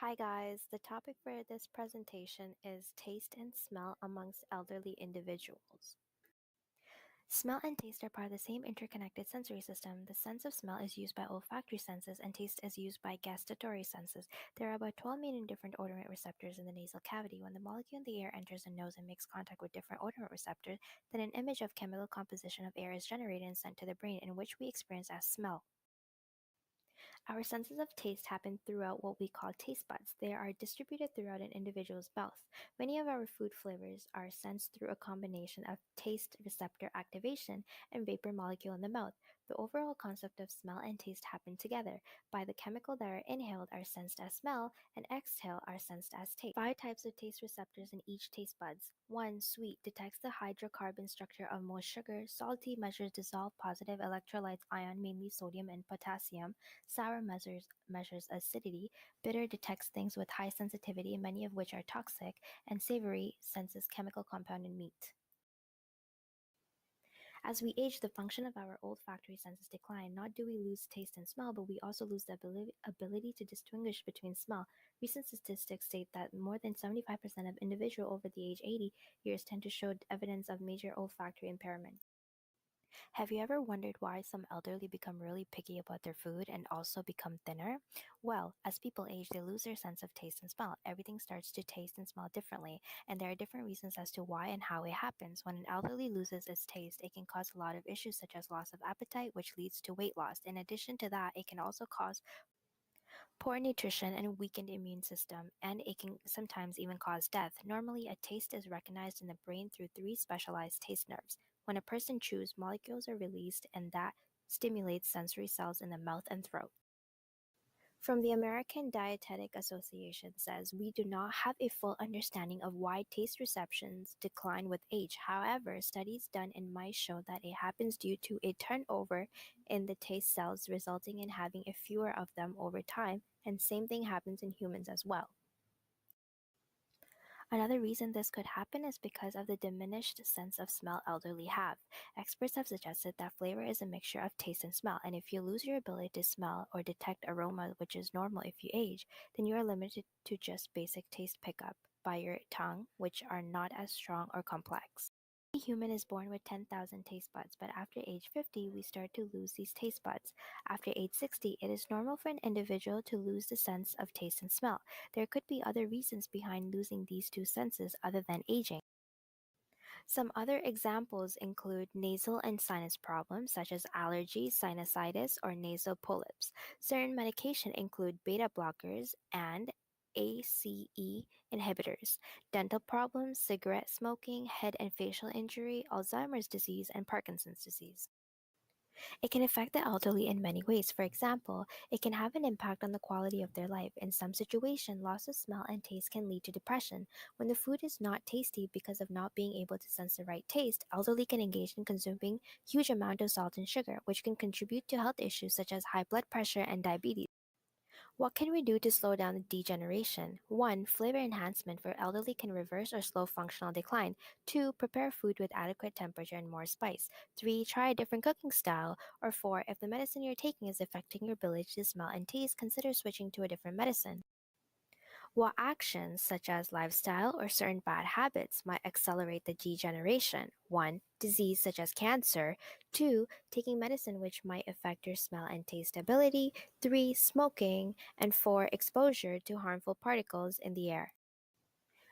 Hi guys, the topic for this presentation is taste and smell amongst elderly individuals. Smell and taste are part of the same interconnected sensory system. The sense of smell is used by olfactory senses and taste is used by gustatory senses. There are about 12 million different odorant receptors in the nasal cavity. When the molecule in the air enters the nose and makes contact with different odorant receptors, then an image of chemical composition of air is generated and sent to the brain, in which we experience as smell. Our senses of taste happen throughout what we call taste buds. They are distributed throughout an individual's mouth. Many of our food flavors are sensed through a combination of taste receptor activation and vapor molecule in the mouth. The overall concept of smell and taste happen together. By the chemical that are inhaled are sensed as smell and exhaled are sensed as taste. Five types of taste receptors in each taste buds. 1. Sweet detects the hydrocarbon structure of most sugar. Salty measures dissolved positive electrolytes ion, mainly sodium and potassium. Sour measures acidity. Bitter detects things with high sensitivity, many of which are toxic. And savory senses chemical compound in meat. As we age, the function of our olfactory senses decline. Not do we lose taste and smell, but we also lose the ability to distinguish between smell. Recent statistics state that more than 75% of individuals over the age 80 years tend to show evidence of major olfactory impairment. Have you ever wondered why some elderly become really picky about their food and also become thinner? Well, as people age, they lose their sense of taste and smell. Everything starts to taste and smell differently, and there are different reasons as to why and how it happens. When an elderly loses its taste, it can cause a lot of issues such as loss of appetite, which leads to weight loss. In addition to that, it can also cause poor nutrition and weakened immune system, and it can sometimes even cause death. Normally, a taste is recognized in the brain through three specialized taste nerves. When a person chews, molecules are released, and that stimulates sensory cells in the mouth and throat. From the American Dietetic Association says we do not have a full understanding of why taste receptions decline with age. However, studies done in mice show that it happens due to a turnover in the taste cells, resulting in having a fewer of them over time, and same thing happens in humans as well. Another reason this could happen is because of the diminished sense of smell elderly have. Experts have suggested that flavor is a mixture of taste and smell, and if you lose your ability to smell or detect aroma, which is normal if you age, then you are limited to just basic taste pickup by your tongue, which are not as strong or complex. Every human is born with 10,000 taste buds, but after age 50, we start to lose these taste buds. After age 60, it is normal for an individual to lose the sense of taste and smell. There could be other reasons behind losing these two senses other than aging. Some other examples include nasal and sinus problems such as allergy, sinusitis, or nasal polyps. Certain medication include beta blockers and ACE inhibitors. Dental problems, cigarette smoking, head and facial injury, Alzheimer's disease, and Parkinson's disease. It can affect the elderly in many ways. For example, it can have an impact on the quality of their life. In some situations, loss of smell and taste can lead to depression. When the food is not tasty because of not being able to sense the right taste, elderly can engage in consuming huge amount of salt and sugar, which can contribute to health issues such as high blood pressure and diabetes. What can we do to slow down the degeneration? 1. Flavor enhancement for elderly can reverse or slow functional decline. 2. Prepare food with adequate temperature and more spice. 3. Try a different cooking style. Or 4. If the medicine you're taking is affecting your ability to smell and taste, consider switching to a different medicine. What actions, such as lifestyle or certain bad habits, might accelerate the degeneration? 1. Disease such as cancer. 2. Taking medicine which might affect your smell and taste ability. 3. Smoking. And 4. Exposure to harmful particles in the air.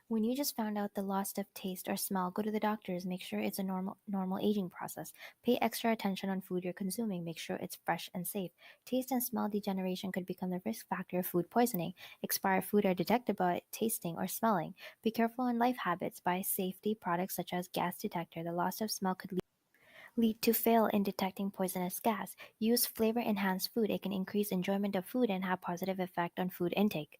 When you just found out the loss of taste or smell, go to the doctors. Make sure it's a normal aging process. Pay extra attention on food you're consuming. Make sure it's fresh and safe. Taste and smell degeneration could become the risk factor of food poisoning. Expired food are detected by tasting or smelling. Be careful on life habits. Buy safety products such as gas detector. The loss of smell could lead to fail in detecting poisonous gas. Use flavor enhanced food. It can increase enjoyment of food and have positive effect on food intake.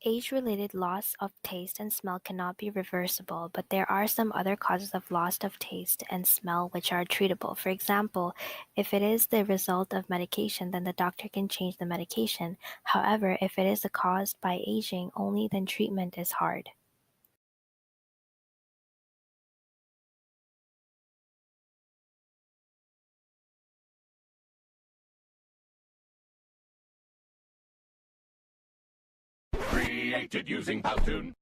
Age-related loss of taste and smell cannot be reversible, but there are some other causes of loss of taste and smell which are treatable. For example, if it is the result of medication, then the doctor can change the medication. However, if it is caused by aging only, then treatment is hard. created using Powtoon.